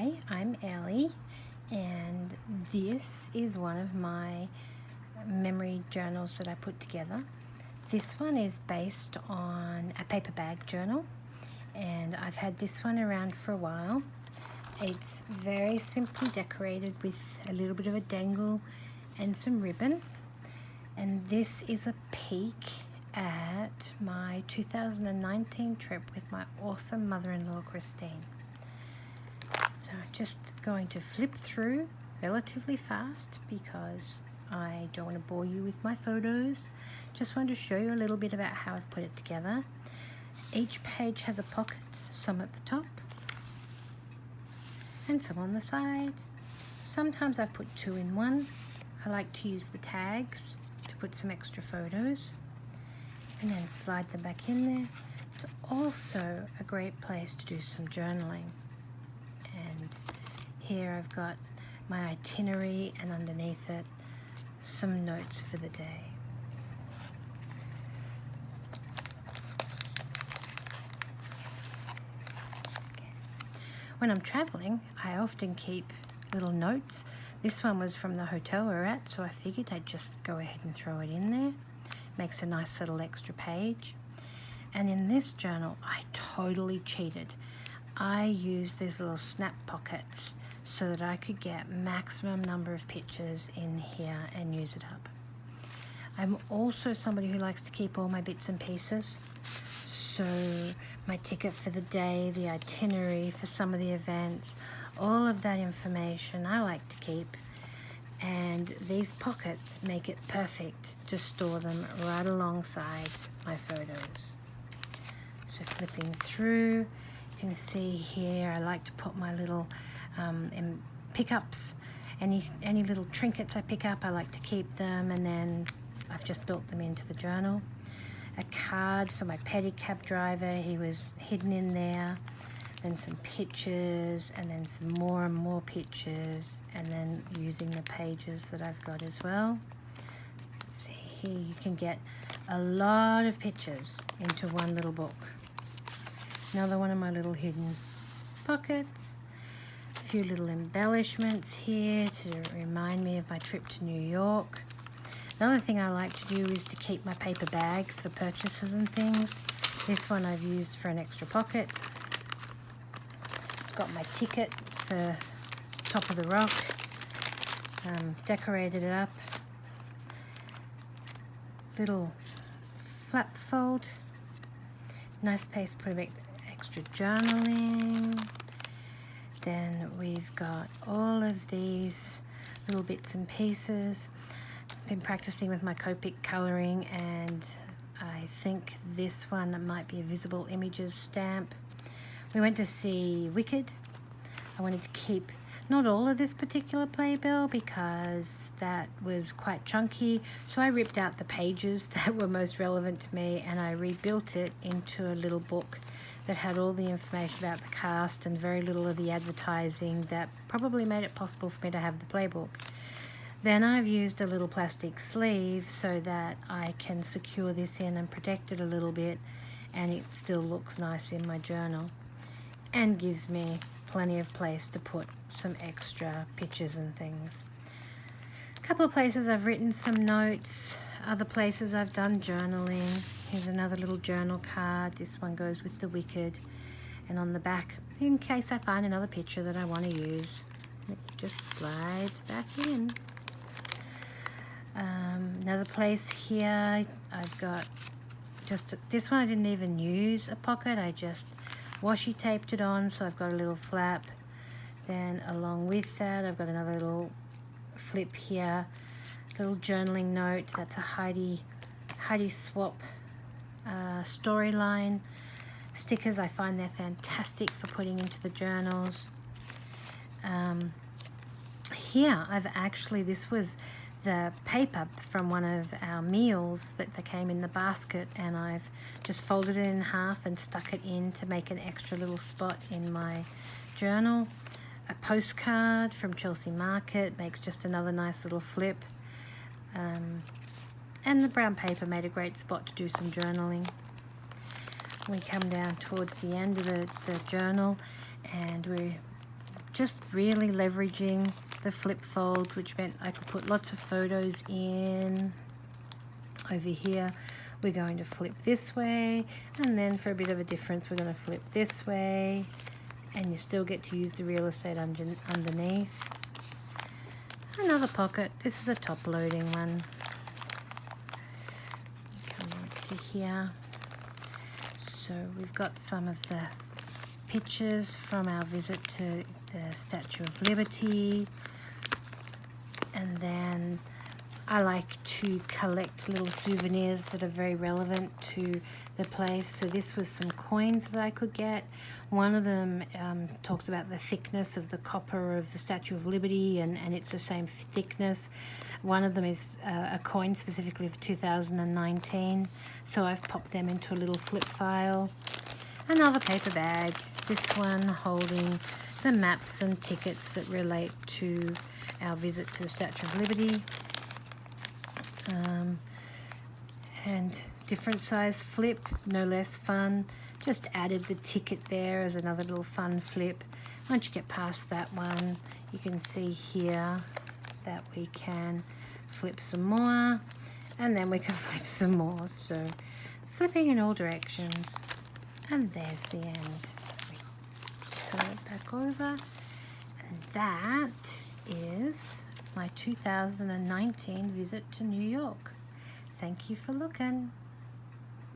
Hi, I'm Ellie, and this is one of my memory journals that I put together. This one is based on a paper bag journal, and I've had this one around for a while. It's very simply decorated with a little bit of a dangle and some ribbon, and this is a peek at my 2019 trip with my awesome mother-in-law Christine. So I'm just going to flip through relatively fast because I don't want to bore you with my photos. Just wanted to show you a little bit about how I've put it together. Each page has a pocket, some at the top and some on the side. Sometimes I've put two in one. I like to use the tags to put some extra photos and then slide them back in there. It's also a great place to do some journaling. And here I've got my itinerary, and underneath it some notes for the day. Okay. When I'm traveling, I often keep little notes. This one was from the hotel we're at, so I figured I'd just go ahead and throw it in there. Makes a nice little extra page. And in this journal, I totally cheated. I used these little snap pockets so that I could get maximum number of pictures in here and use it up. I'm also somebody who likes to keep all my bits and pieces. So my ticket for the day, the itinerary for some of the events, all of that information I like to keep. And these pockets make it perfect to store them right alongside my photos. So flipping through, you can see here I like to put my little pickups, any little trinkets I pick up, I like to keep them, and then I've just built them into the journal. A card for my pedicab driver, he was hidden in there. Then some pictures, and then some more and more pictures, and then using the pages that I've got as well. See here, you can get a lot of pictures into one little book. Another one of my little hidden pockets. A few little embellishments here to remind me of my trip to New York. Another thing I like to do is to keep my paper bags for purchases and things. This one I've used for an extra pocket. It's got my ticket for Top of the Rock. Decorated it up. Little flap fold. Nice place to put a bit extra journaling. Then we've got all of these little bits and pieces. I've been practicing with my Copic colouring, and I think this one might be a visible images stamp. We went to see Wicked. I wanted to keep not all of this particular playbill because that was quite chunky, so I ripped out the pages that were most relevant to me and I rebuilt it into a little book that had all the information about the cast and very little of the advertising that probably made it possible for me to have the playbook. Then I've used a little plastic sleeve so that I can secure this in and protect it a little bit, and it still looks nice in my journal and gives me plenty of place to put some extra pictures and things. A couple of places I've written some notes, other places I've done journaling. Here's another little journal card. This one goes with the Wicked, and on the back, in case I find another picture that I want to use, it just slides back in. Another place here, I've got just this one I didn't even use a pocket, I just washi taped it on, so I've got a little flap. Then along with that I've got another little flip here, little journaling note. That's a Heidi Swap storyline stickers. I find they're fantastic for putting into the journals. Here I've actually, this was the paper from one of our meals that they came in the basket, and I've just folded it in half and stuck it in to make an extra little spot in my journal. A postcard from Chelsea Market makes just another nice little flip, and the brown paper made a great spot to do some journaling. We come down towards the end of the journal, and we're just really leveraging the flip folds, which meant I could put lots of photos in. Over here we're going to flip this way, and then for a bit of a difference we're going to flip this way, and you still get to use the real estate underneath. Another pocket. This is a top loading one. Come up to here. So we've got some of the pictures from our visit to the Statue of Liberty, and then I like to collect little souvenirs that are very relevant to the place. So this was some coins that I could get. One of them talks about the thickness of the copper of the Statue of Liberty, and it's the same thickness. One of them is a coin specifically for 2019. So I've popped them into a little flip file. Another paper bag. This one holding the maps and tickets that relate to our visit to the Statue of Liberty. And different size flip, no less fun. Just added the ticket there as another little fun flip. Once you get past that one, you can see here that we can flip some more, and then we can flip some more. So flipping in all directions. And there's the end. Turn it back over. And that is my 2019 visit to New York. Thank you for looking.